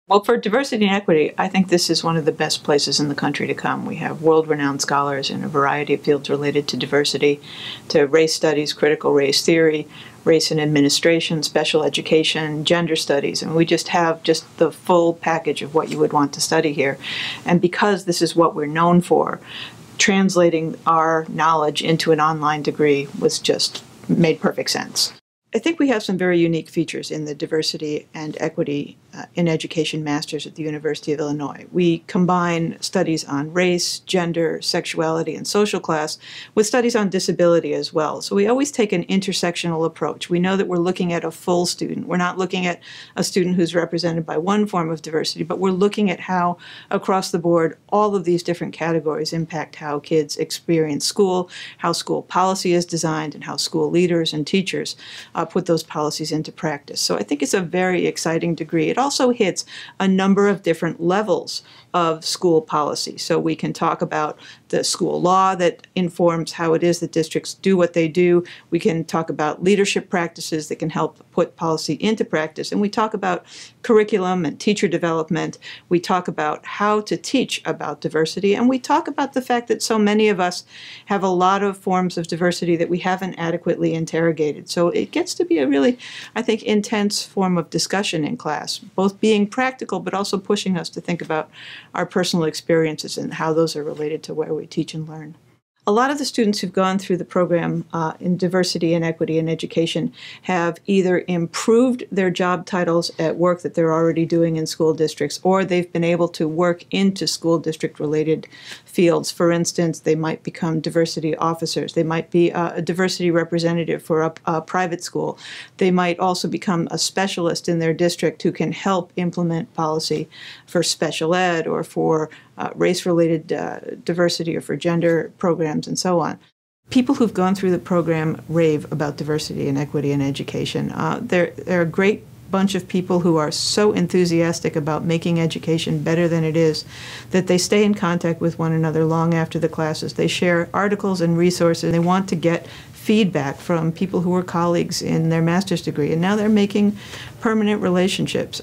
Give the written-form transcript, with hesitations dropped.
Well, for diversity and equity, I think this is one of the best places in the country to come. We have world-renowned scholars in a variety of fields related to diversity, to race studies, critical race theory, race and administration, special education, gender studies, and we just have the full package of what you would want to study here. And because this is what we're known for, translating our knowledge into an online degree was just made perfect sense. I think we have some very unique features in the diversity and equity in education masters at the University of Illinois. We combine studies on race, gender, sexuality, and social class with studies on disability as well. So we always take an intersectional approach. We know that we're looking at a full student. We're not looking at a student who's represented by one form of diversity, but we're looking at how across the board all of these different categories impact how kids experience school, how school policy is designed, and how school leaders and teachers put those policies into practice. So I think it's a very exciting degree. It also hits a number of different levels of school policy. So we can talk about the school law that informs how it is that districts do what they do. We can talk about leadership practices that can help put policy into practice. And we talk about curriculum and teacher development. We talk about how to teach about diversity. And we talk about the fact that so many of us have a lot of forms of diversity that we haven't adequately interrogated. So it gets to be a really, I think, intense form of discussion in class, both being practical but also pushing us to think about our personal experiences and how those are related to where we teach and learn. A lot of the students who've gone through the program in diversity and equity in education have either improved their job titles at work that they're already doing in school districts, or they've been able to work into school district related fields. For instance, they might become diversity officers. They might be a diversity representative for a private school. They might also become a specialist in their district who can help implement policy for special ed or for race-related diversity or for gender programs and so on. People who've gone through the program rave about diversity and equity in education. They're a great bunch of people who are so enthusiastic about making education better than it is that they stay in contact with one another long after the classes. They share articles and resources. They want to get feedback from people who were colleagues in their master's degree, and now they're making permanent relationships.